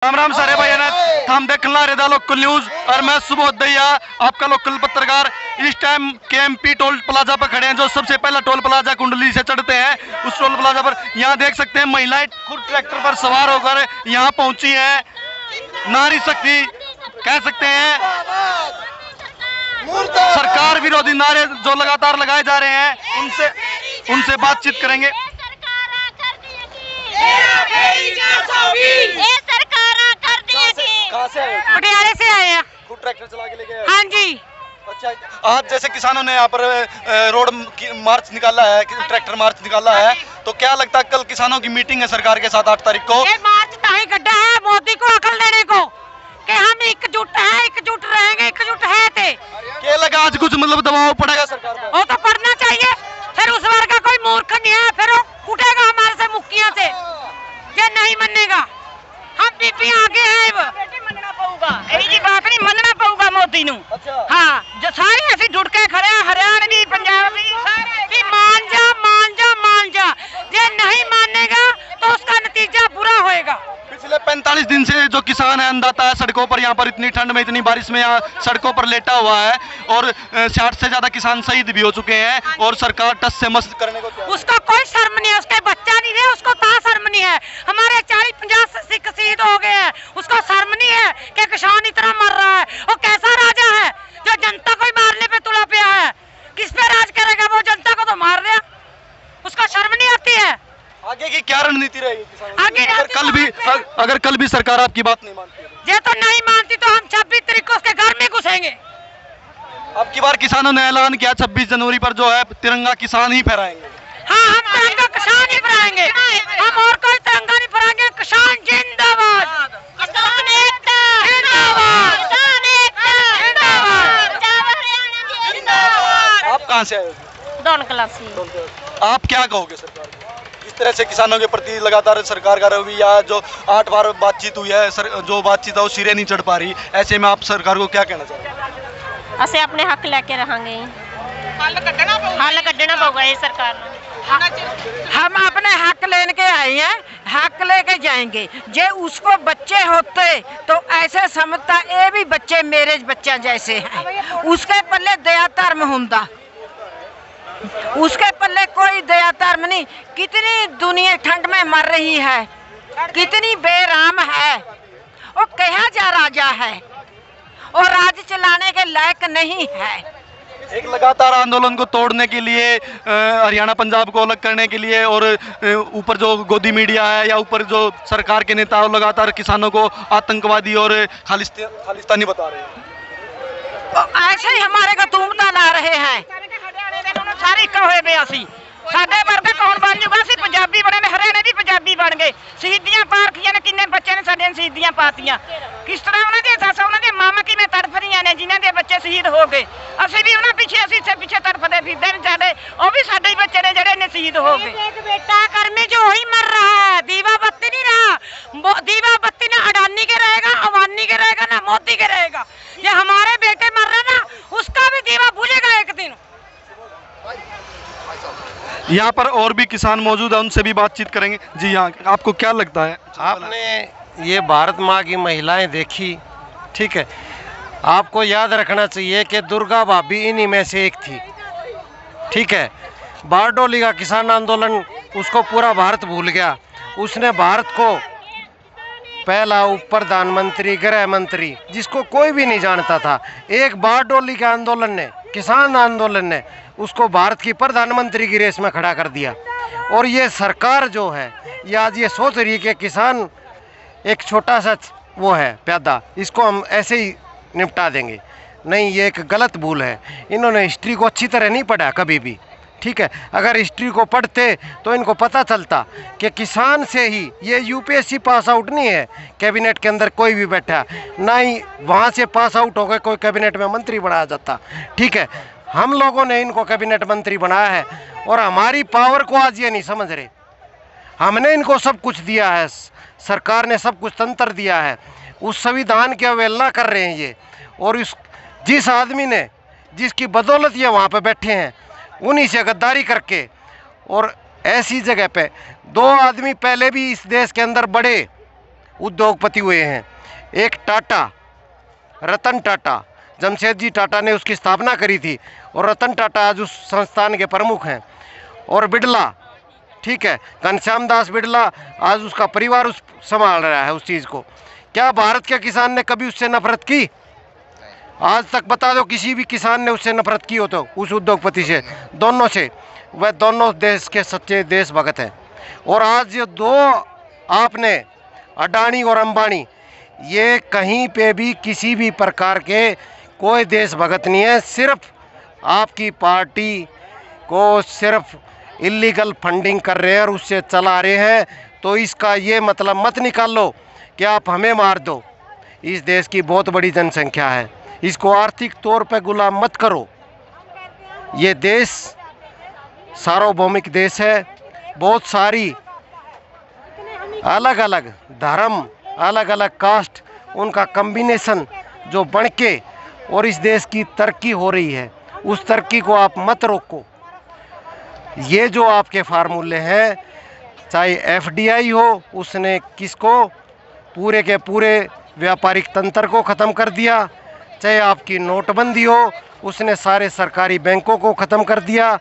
राम राम सारे भाई हम देखना रेदा लोकल न्यूज और मैं सुबोध दैया आपका लोकल पत्रकार। इस टाइम केएमपी टोल प्लाजा पर खड़े हैं, जो सबसे पहला टोल प्लाजा कुंडली से चढ़ते हैं। उस टोल प्लाजा पर यहाँ देख सकते हैं महिलाएं खुद ट्रैक्टर पर सवार होकर यहाँ पहुंची है। नारी शक्ति कह सकते हैं, सरकार विरोधी नारे जो लगातार लगाए जा रहे हैं उनसे बातचीत करेंगे। पटियाले से आए हैं। खुद ट्रैक्टर चला के लेके आए? हाँ जी। अच्छा, आज जैसे किसानों ने यहाँ पर रोड मार्च निकाला है, ट्रैक्टर मार्च निकाला है, तो क्या लगता है कल किसानों की मीटिंग है सरकार के साथ 8 तारीख को? ये मार्च ताही गड्ढा है मोदी को अकल देने को कि हम एकजुट हैं, एकजुट रहेंगे, एकजुट है थे। क्या लगा आज कुछ मतलब दबाव पड़ेगा सरकार पर? वो तो पड़ना चाहिए। फिर उस वर्ग का कोई मूर्ख नहीं है, फिर वो उठेगा हमारे से मुक्कियां से, ये नहीं मानेगा। हम बीपी आगे है, मनना पऊगा जी बात नहीं, मनना पऊगा मोदी नू। हाँ, जो सारे ऐसे ढुड़ के खड़े हैं, हरियाणवी पंजाबी कि मान जा मान जा मान जा, ये नहीं मानेगा तो उसका नतीजा बुरा होएगा। पिछले 45 दिन से जो किसान है अंधाता है सड़कों पर, यहाँ पर इतनी ठंड में इतनी बारिश में यहाँ सड़कों पर लेटा हुआ है और 60 से ज्यादा किसान शहीद भी हो चुके हैं और सरकार टस से मस करने को उसका कोई शर्म नहीं है, उसके बच्चा नहीं है, उसको ता शर्म नहीं है। हमारे 40-50 सिख शहीद हो गए हैं, उसको शर्म नहीं है कि किसान इतना मर रहा है। वो कैसा राजा है जो जनता को मारने पे तुला पिया है? किस पे राज करेगा वो? जनता को तो मार दिया, उसको शर्म नहीं आती है। आगे की क्या रणनीति रहेगी किसानों आगे की? अगर कल भी सरकार आपकी बात नहीं मानती है? ये तो नहीं मानती तो हम 26 तारीख को उसके घर में घुसेंगे। अब की बार किसानों ने ऐलान किया 26 जनवरी पर जो है तिरंगा किसान ही फहराएंगे। हाँ, हम तिरंगा किसान ही फहराएंगे, हम और कोई तिरंगा नहीं फहराएंगे। किसान जिंदाबाद, किसान एकता जिंदाबाद, किसान एकता जिंदाबाद। आप कहाँ से आए हो? दोन क्लास से। आप क्या कहोगे सरकार को? इस तरह से किसानों के प्रति लगातार सरकार का रवैया, जो 8 बार बातचीत हुई है, जो बातचीत है वो सिरे नहीं चढ़ पा रही, ऐसे में आप सरकार को क्या कहना चाहते हैं? असे अपने हक लेके रहांगे, हल कढ़ना पऊगा ये सरकार ने। हम अपने हक लेने के आए हैं, हक लेके जाएंगे। जे उसको बच्चे होते तो ऐसे समझता ये भी बच्चे मेरे बच्चे जैसे हैं, उसके पल्ले दया धर्म होंदा, उसके पल्ले कोई दया धर्म नहीं। कितनी दुनिया ठंड में मर रही है, कितनी बेराम है, वो कहा जा राजा है और राज चलाने के लायक नहीं है। एक लगातार आंदोलन को तोड़ने के लिए, हरियाणा पंजाब को अलग करने के लिए, और ऊपर जो गोदी मीडिया है या ऊपर जो सरकार के नेता वो लगातार किसानों को आतंकवादी और खालिस्तानी बता रहे हैं। ऐसे ही हमारे को तुमता ला रहे हैं सारी कहे बयासी साडे वर्ग कौन बन जूगा? सी पंजाबी बने ने, हरियाणे भी पंजाबी बन गए। शहीदियां पारखियां ने, किन्ने बच्चे ने साडे शहीदियां पातियां। किस तरह उन्हां दी सस उन्हां दे मामा किवें तड़फ रहीआं ने जिन्हां दे बच्चे शहीद हो गए। असीं भी उन्हां पिछे, असीं पिछे तड़फदे फिरदे ने, साडे ओ भी साडे ही बच्चे ने जेहड़े ने शहीद हो गए। एक बेटा कर्मी जो वही मर रहा है, दीवा बत्ती नहीं रहा। दीवा बत्ती ना अडानी के रहेगा, अवानी के रहेगा, ना मोदी के रहेगा। ये हमारे बेटे मर रहे ना, उसका भी दीवा बुझेगा एक दिन। यहाँ पर और भी किसान मौजूद है, उनसे भी बातचीत करेंगे। जी हाँ, आपको क्या लगता है? आपने ये भारत माँ की महिलाएं देखी, ठीक है, आपको याद रखना चाहिए कि दुर्गा भाभी इन्हीं में से एक थी, ठीक है। बारडोली का किसान आंदोलन, उसको पूरा भारत भूल गया। उसने भारत को पहला उप प्रधानमंत्री, गृह मंत्री, जिसको कोई भी नहीं जानता था, एक बारडोली के आंदोलन ने, किसान आंदोलन ने उसको भारत की प्रधानमंत्री की रेस में खड़ा कर दिया। और ये सरकार जो है ये आज ये सोच रही है कि किसान एक छोटा सा वो है प्यादा, इसको हम ऐसे ही निपटा देंगे। नहीं, ये एक गलत भूल है। इन्होंने हिस्ट्री को अच्छी तरह नहीं पढ़ा कभी भी, ठीक है। अगर हिस्ट्री को पढ़ते तो इनको पता चलता कि किसान से ही ये यूपीएससी पास आउट नहीं है, कैबिनेट के अंदर कोई भी बैठा, ना ही वहाँ से पास आउट होकर कोई कैबिनेट में मंत्री बनाया जाता, ठीक है। हम लोगों ने इनको कैबिनेट मंत्री बनाया है और हमारी पावर को आज ये नहीं समझ रहे। हमने इनको सब कुछ दिया है, सरकार ने सब कुछ तंत्र दिया है, उस संविधान की अवहेलना कर रहे हैं ये। और जिस आदमी ने, जिसकी बदौलत ये वहाँ पे बैठे हैं, उन्हीं से गद्दारी करके, और ऐसी जगह पे 2 आदमी पहले भी इस देश के अंदर बढ़े, उद्योगपति हुए हैं। एक टाटा, रतन टाटा, जमशेदजी टाटा ने उसकी स्थापना करी थी और रतन टाटा आज उस संस्थान के प्रमुख हैं। और बिड़ला, ठीक है, घनश्याम दास बिड़ला आज उसका परिवार उस संभाल रहा है उस चीज़ को। क्या भारत के किसान ने कभी उससे नफरत की? आज तक बता दो किसी भी किसान ने उससे नफरत की हो तो, उस उद्योगपति से, दोनों से। वह दोनों देश के सच्चे देशभक्त हैं। और आज ये दो आपने अडानी और अंबानी, ये कहीं पे भी किसी भी प्रकार के कोई देशभक्त नहीं है। सिर्फ आपकी पार्टी को सिर्फ इलीगल फंडिंग कर रहे हैं और उससे चला रहे हैं। तो इसका ये मतलब मत निकाल लो कि आप हमें मार दो। इस देश की बहुत बड़ी जनसंख्या है, इसको आर्थिक तौर पे गुलाम मत करो। ये देश सार्वभौमिक देश है। बहुत सारी अलग अलग धर्म, अलग अलग कास्ट, उनका कम्बिनेशन जो बन के और इस देश की तरक्की हो रही है, उस तरक्की को आप मत रोको। ये जो आपके फार्मूले हैं, चाहे एफडीआई हो, उसने किसको, पूरे के पूरे व्यापारिक तंत्र को ख़त्म कर दिया। चाहे आपकी नोटबंदी हो, उसने सारे सरकारी बैंकों को ख़त्म कर दिया।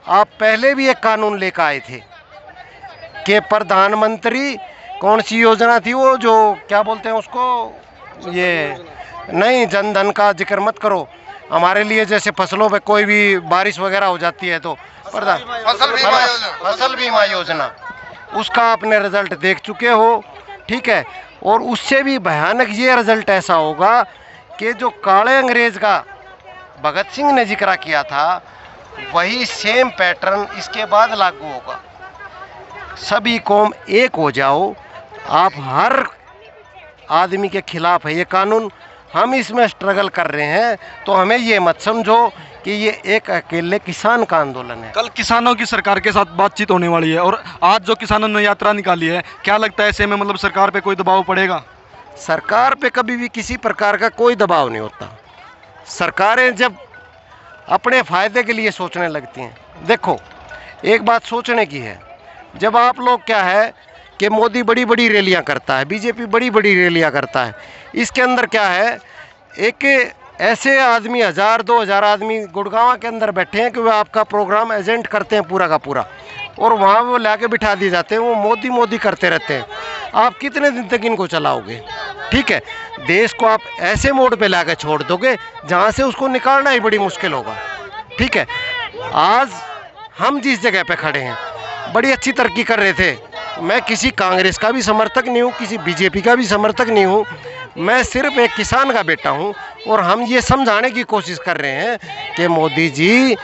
आप पहले भी एक कानून लेकर आए थे कि प्रधानमंत्री, कौन सी योजना थी वो, जो क्या बोलते हैं उसको, ये नहीं, जनधन का जिक्र मत करो हमारे लिए। जैसे फसलों पे कोई भी बारिश वगैरह हो जाती है तो फसल बीमा योजना, उसका आपने रिजल्ट देख चुके हो, ठीक है। और उससे भी भयानक ये रिजल्ट ऐसा होगा कि जो काले अंग्रेज का भगत सिंह ने जिक्र किया था, वही सेम पैटर्न इसके बाद लागू होगा। सभी कौम एक हो जाओ। आप हर आदमी के खिलाफ है ये कानून। हम इसमें स्ट्रगल कर रहे हैं, तो हमें ये मत समझो कि ये एक अकेले किसान का आंदोलन है। कल किसानों की सरकार के साथ बातचीत होने वाली है और आज जो किसानों ने यात्रा निकाली है, क्या लगता है ऐसे में मतलब सरकार पे कोई दबाव पड़ेगा? सरकार पे कभी भी किसी प्रकार का कोई दबाव नहीं होता। सरकारें जब अपने फ़ायदे के लिए सोचने लगती हैं, देखो एक बात सोचने की है, जब आप लोग क्या है कि मोदी बड़ी बड़ी रैलियां करता है, बीजेपी बड़ी बड़ी रैलियां करता है, इसके अंदर क्या है, एक ऐसे आदमी 1000-2000 आदमी गुड़गांव के अंदर बैठे हैं कि वे आपका प्रोग्राम एजेंट करते हैं पूरा का पूरा, और वहाँ वो लाके बिठा दिए जाते हैं, वो मोदी मोदी करते रहते हैं। आप कितने दिन तक इनको चलाओगे? ठीक है, देश को आप ऐसे मोड़ पे लाके छोड़ दोगे जहाँ से उसको निकालना ही बड़ी मुश्किल होगा। ठीक है, आज हम जिस जगह पे खड़े हैं, बड़ी अच्छी तरक्की कर रहे थे। मैं किसी कांग्रेस का भी समर्थक नहीं हूँ, किसी बीजेपी का भी समर्थक नहीं हूँ, मैं सिर्फ एक किसान का बेटा हूँ। और हम ये समझाने की कोशिश कर रहे हैं कि मोदी जी,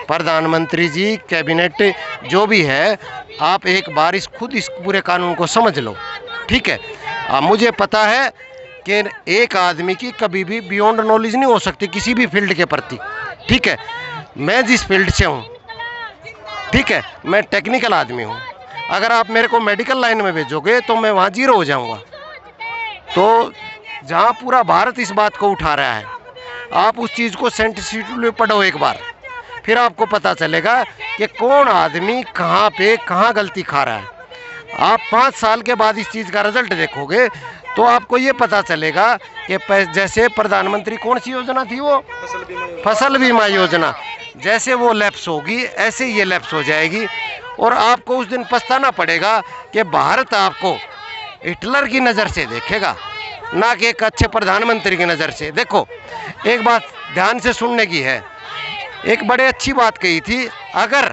प्रधानमंत्री जी, कैबिनेट जो भी है, आप एक बार खुद इस पूरे कानून को समझ लो। ठीक है, मुझे पता है कि एक आदमी की कभी भी बियॉन्ड नॉलेज नहीं हो सकती किसी भी फील्ड के प्रति। ठीक है, मैं जिस फील्ड से हूँ, ठीक है, मैं टेक्निकल आदमी हूँ। अगर आप मेरे को मेडिकल लाइन में भेजोगे तो मैं वहाँ जीरो हो जाऊँगा। तो जहाँ पूरा भारत इस बात को उठा रहा है, आप उस चीज़ को सेंसिटिवली पढ़ो एक बार, फिर आपको पता चलेगा कि कौन आदमी कहाँ पे कहाँ गलती खा रहा है। आप 5 साल के बाद इस चीज़ का रिजल्ट देखोगे तो आपको ये पता चलेगा कि जैसे प्रधानमंत्री कौन सी योजना थी वो, फसल बीमा योजना, जैसे वो लैप्स होगी ऐसे ये लैप्स हो जाएगी। और आपको उस दिन पछताना पड़ेगा कि भारत आपको हिटलर की नज़र से देखेगा, ना कि एक अच्छे प्रधानमंत्री की नज़र से। देखो एक बात ध्यान से सुनने की है, एक बड़े अच्छी बात कही थी, अगर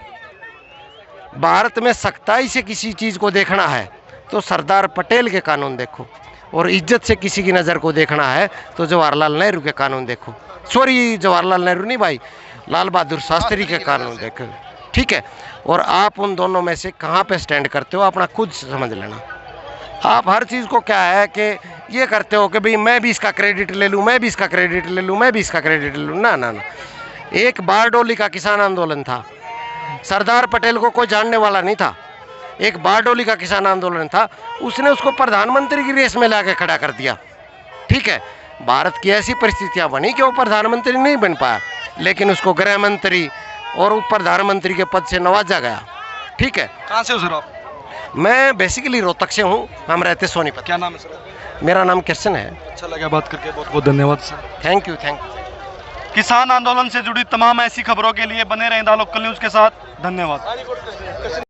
भारत में सख्ताई से किसी चीज़ को देखना है तो सरदार पटेल के कानून देखो, और इज्जत से किसी की नज़र को देखना है तो जवाहरलाल नेहरू के कानून देखो। सॉरी, जवाहरलाल नेहरू नहीं भाई, लाल बहादुर शास्त्री के कानून देखो। ठीक है, और आप उन दोनों में से कहाँ पे स्टैंड करते हो अपना खुद समझ लेना। आप हर चीज़ को क्या है कि ये करते हो कि भाई मैं भी इसका क्रेडिट ले लूँ, मैं भी इसका क्रेडिट ले लूँ, मैं भी इसका क्रेडिट ले लूँ। ना ना ना, एक बारडोली का किसान आंदोलन था, सरदार पटेल को कोई जानने वाला नहीं था। एक बारडोली का किसान आंदोलन था, उसने उसको प्रधानमंत्री की रेस में लाके खड़ा कर दिया। ठीक है, भारत की ऐसी परिस्थितियां बनी कि वो प्रधानमंत्री नहीं बन पाया, लेकिन उसको गृह मंत्री और प्रधानमंत्री के पद से नवाजा गया। ठीक है, कहाँ से हो सर आप? मैं बेसिकली रोहतक से हूँ, हम रहते सोनीपत। क्या नाम है सर? मेरा नाम कृष्ण है। अच्छा लगा बात करके, बहुत बहुत धन्यवाद sir. Thank you, thank you. किसान आंदोलन से जुड़ी तमाम ऐसी खबरों के लिए बने रहें द लोकल न्यूज़ के साथ। धन्यवाद।